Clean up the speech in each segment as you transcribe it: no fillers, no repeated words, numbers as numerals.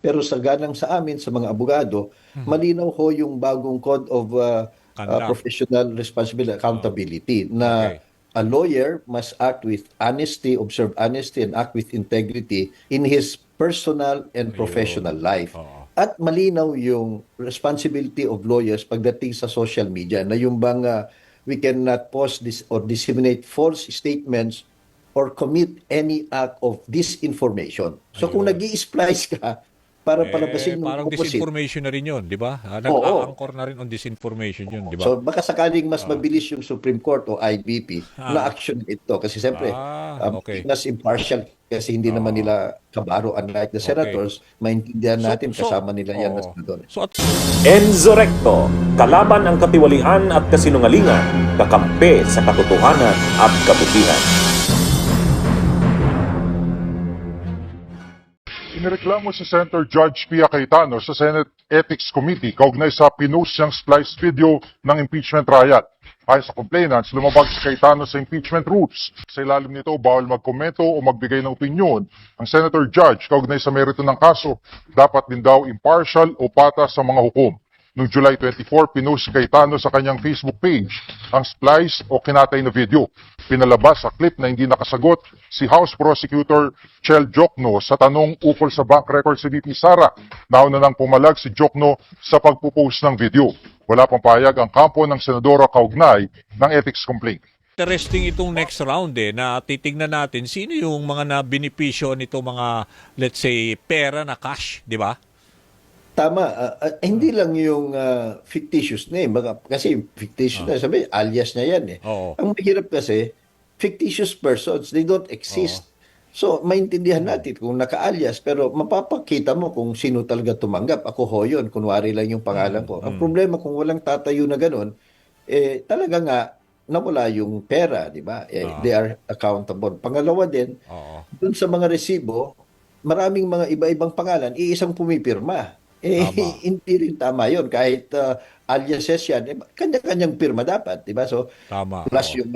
Pero sa ganang sa amin, sa mga abogado, Mhm. malinaw ho yung bagong Code of Conduct. Professional Responsibility Oo. Accountability na Okay. a lawyer must act with honesty, observe honesty, and act with integrity in his personal and Ayun. professional life. Oo. At malinaw yung responsibility of lawyers pagdating sa social media na yung bang we cannot post this or disseminate false statements or commit any act of disinformation. So kung nag Ayun. splice ka para Eh, palabasin yung parang opposite, disinformation na rin yun, di ba? oo. Nag-a-anchor na rin on disinformation yun, di ba? So baka sakaling mas Oo. mabilis yung Supreme Court o IBP na Ah, action ito kasi siyempre okay. mas impartial kasi hindi naman Oo. nila kabaro unlike the Okay. senators, maintindihan So, natin kasama nila yan na oo. senadores. So, at Enzo Recto, kalaban ang katiwalian at kasinungalingan, kakampi sa katotohanan at kabutihan. Inireklamo si Senator Judge Pia Cayetano sa Senate Ethics Committee kaugnay sa pinost niyang splice video ng impeachment trial. Ayon sa complainants, lumabag si Cayetano sa impeachment rules. Sa ilalim nito, bawal magkomento o magbigay ng opinyon. Ang Senator Judge kaugnay sa merito ng kaso, dapat din daw impartial o patas sa mga hukom. Noong July 24, pinost si Cayetano sa kanyang Facebook page ang splice o kinatay na video. Pinalabas sa clip na hindi nakasagot si House Prosecutor Chel Jokno sa tanong ukol sa bank records ni VP Sara. Nauna nang pumalag si Jokno sa pagpupost ng video. Wala pang payag ang kampo ng senadora kaugnay ng ethics complaint. interesting itong next round na titignan natin sino yung mga nabinipisyo nito mga, let's say, pera na cash, di ba? Tama, hindi lang yung fictitious name, kasi fictitious Ah, na sabi, alias niya yan eh. oo. Ang mahirap kasi, fictitious persons, they don't Oo. exist. So, maintindihan Hmm. natin kung naka-alias, pero mapapakita mo kung sino talaga tumanggap. Ako ho yun, kunwari lang yung pangalan Hmm. ko. Ang Hmm. problema kung walang tatayo na ganun, talaga nga, nawala yung pera, di ba? They Ah, are accountable. Pangalawa din, oo. dun sa mga resibo, maraming mga iba-ibang pangalan, iisang pumipirma. Tama. Hindi rin tama yun. Kahit aliases yan, kanya-kanyang pirma dapat, di ba? So, Tama. plus Oo. yung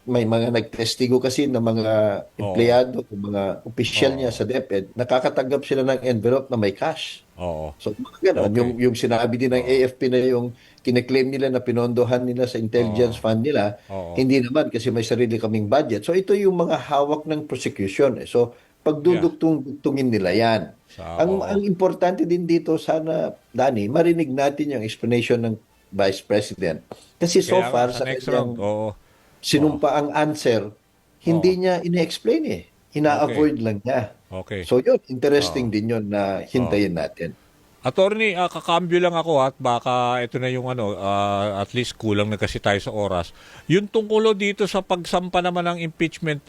may mga nagtestigo kasi ng mga Oo. empleyado, mga opisyal niya Oo. sa DepEd, nakakatanggap sila ng envelope na may cash. Oo. So, mga ganon. Yung, Okay. yung sinabi din ng Oo. AFP na yung kiniklaim nila na pinondohan nila sa Oo. intelligence fund nila, Oo. hindi naman kasi may sarili kaming budget. So, ito yung mga hawak ng prosecution. So, Yeah. pagdudugtong-dugtungin nila yan. Ang Oo. importante din dito, sana, Dani, marinig natin yung explanation ng Vice President. Kasi so Kaya nga far, sa sa next round. kanyang Oo. Oo. sinumpa ang answer, Oo. hindi niya ine-explain eh. Okay. Ina-avoid lang niya. Okay. So yun, Oo. interesting din yun na Oo. hintayin natin. Attorney, kakambyo lang ako at baka ito na yung at least kulang na kasi tayo sa oras. Yung tungkol dito sa pagsampa naman ng impeachment,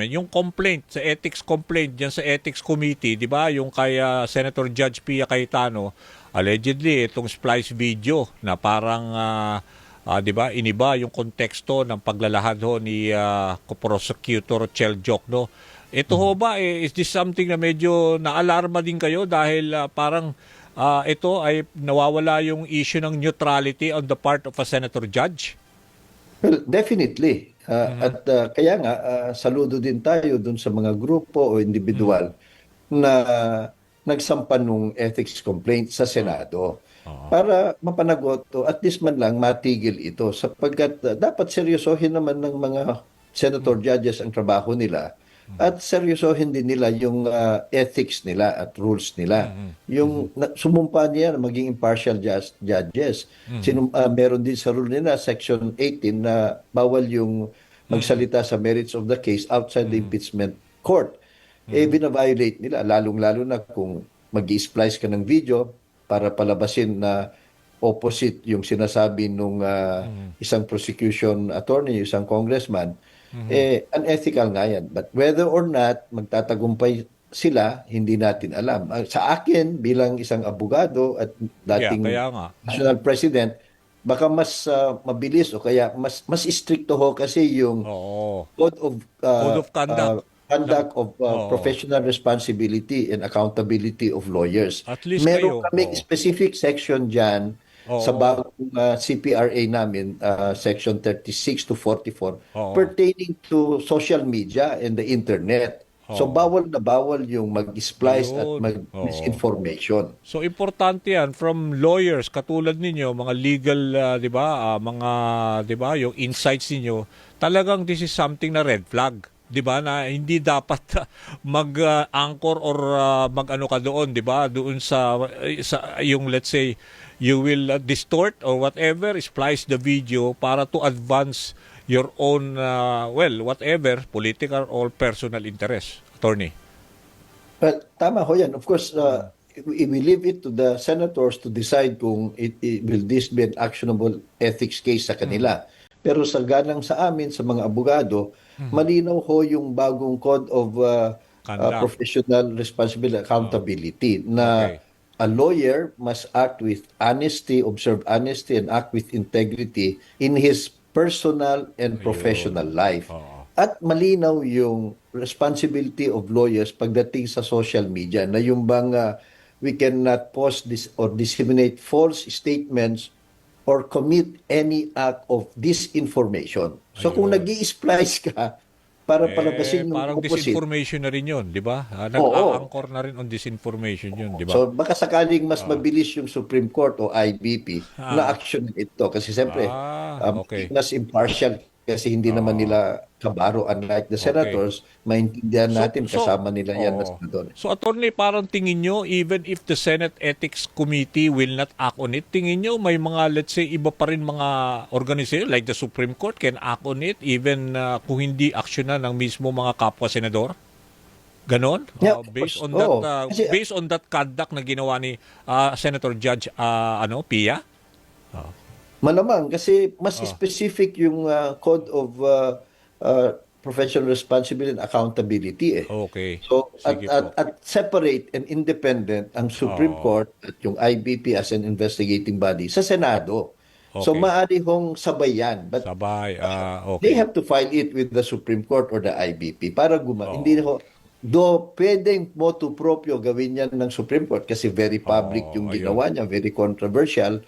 yung complaint, sa ethics complaint diyan sa ethics committee, 'di ba? Yung kay Senator Judge Pia Cayetano, allegedly itong splice video na parang 'di ba, iniba yung konteksto ng paglalahad ho ni Prosecutor Chel Jokno. Ito ho ba, is this something na medyo naalarma din kayo dahil parang ito ay nawawala yung issue ng neutrality on the part of a senator judge? Well, definitely. Mhm. Kaya nga, saludo din tayo dun sa mga grupo o Mhm. individual na nagsampa ng ethics complaint sa Oo. Senado Oo. para mapanagot o at least man lang matigil ito sapagkat dapat seryosohin naman ng mga senator Mhm. judges ang trabaho nila Mhm. at seryosohin din nila yung ethics nila at rules nila. Mhm. Mhm. Yung sumumpa niya na maging impartial judges. Mhm. Meron din sa rule nila, Section 18, na bawal yung Mhm. magsalita sa merits of the case outside the Mhm. impeachment court. Mhm. Bina-violate nila, lalong-lalo na kung mag-i-splice ka ng video para palabasin na opposite yung sinasabi nung Mhm. isang prosecution attorney, isang congressman, Mhm. unethical nga yan. But whether or not magtatagumpay sila, hindi natin alam. Sa akin, bilang isang abogado at Yeah, dating kaya nga. national president, baka mas mabilis o kaya mas stricto ho kasi yung Oo. Code of Code of conduct ng Conduct of oo. Professional Responsibility and Accountability of Lawyers. At least Meron kayo. kaming Oo. specific section dyan sa Oo. bagong CPRA namin, Section 36 to 44, Oo. pertaining to social media and the internet. So Oo. bawal na bawal yung mag-splice at Ayun. mag-misinformation. So importante 'yan from lawyers katulad ninyo, mga legal, 'di ba? Mga 'di ba, yung insights ninyo, talagang this is something na red flag, 'di ba? Na hindi dapat mag-anchor or mag-ano ka doon, 'di ba? Doon sa yung let's say you will distort or whatever, splice the video para to advance your own whatever political or personal interest, attorney. Well, tama ho yan. Of course, we leave it to the senators to decide kung will this be an actionable ethics case sa kanila. Pero sa ganang sa amin, sa mga abogado, malinaw ho yung bagong Code of Conduct. Professional Responsibility Accountability na Okay. a lawyer must act with honesty, observe honesty, and act with integrity in his personal and professional life. Oo. At malinaw yung responsibility of lawyers pagdating sa social media na yung bang we cannot post this or disseminate false statements or commit any act of disinformation. So kung Ayun. nag-i-splice ka para palabasin yung Parang opposite, disinformation na rin yun, di ba? Oo. Nag-a-anchor na rin on disinformation yun, di ba? so baka sakaling mas mabilis yung Supreme Court o IBP na action ito kasi siyempre Okay. mas impartial kasi hindi naman nila kabaro unlike the senators, maintindihan natin kasama nila yan na oo. senador. So, attorney, parang tingin nyo, even if the Senate Ethics Committee will not act on it, tingin nyo may mga, let's say, iba pa rin mga organization like the Supreme Court can act on it even kung hindi action na ng mismo mga kapwa senador? Ganon? Yeah, Based on oo. that Kasi- based on that conduct na ginawa ni Senator Judge Pia? Malamang kasi mas specific yung Code of Professional Responsibility and Accountability eh. Okay. So Sige po. at separate and independent ang Supreme Court at yung IBP as an investigating body sa Senado. So Okay. maaari hong sabay yan. But Sabay. they Okay. have to file it with the Supreme Court or the IBP para hindi ho do pwedeng motu proprio gawin yan ng Supreme Court kasi very public yung ayun. ginawa niya, very controversial.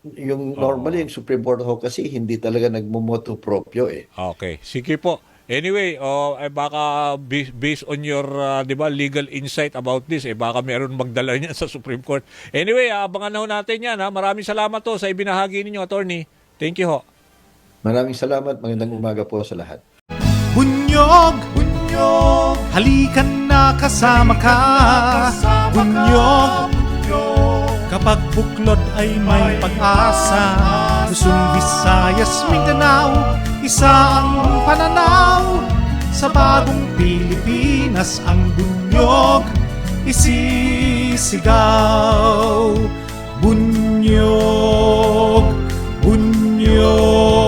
Yung normally yung Supreme Court ho kasi hindi talaga nagmo-motu proprio eh. Okay. Sige po. Anyway, baka based on your 'di ba legal insight about this, baka meron magdala niya sa Supreme Court. Anyway, abangan na ho natin 'yan ha. Maraming salamat to sa ibinahagi ninyo, attorney. Thank you ho. Maraming salamat. Magandang umaga po sa lahat. Bunyog, bunyog, halikan na kasama ka. Bunyog, kapag buklod ay may pag-asa. Luzon, Visayas, Mindanao, isa ang pananaw. Sa bagong Pilipinas ang bunyog isisigaw. Bunyog, bunyog.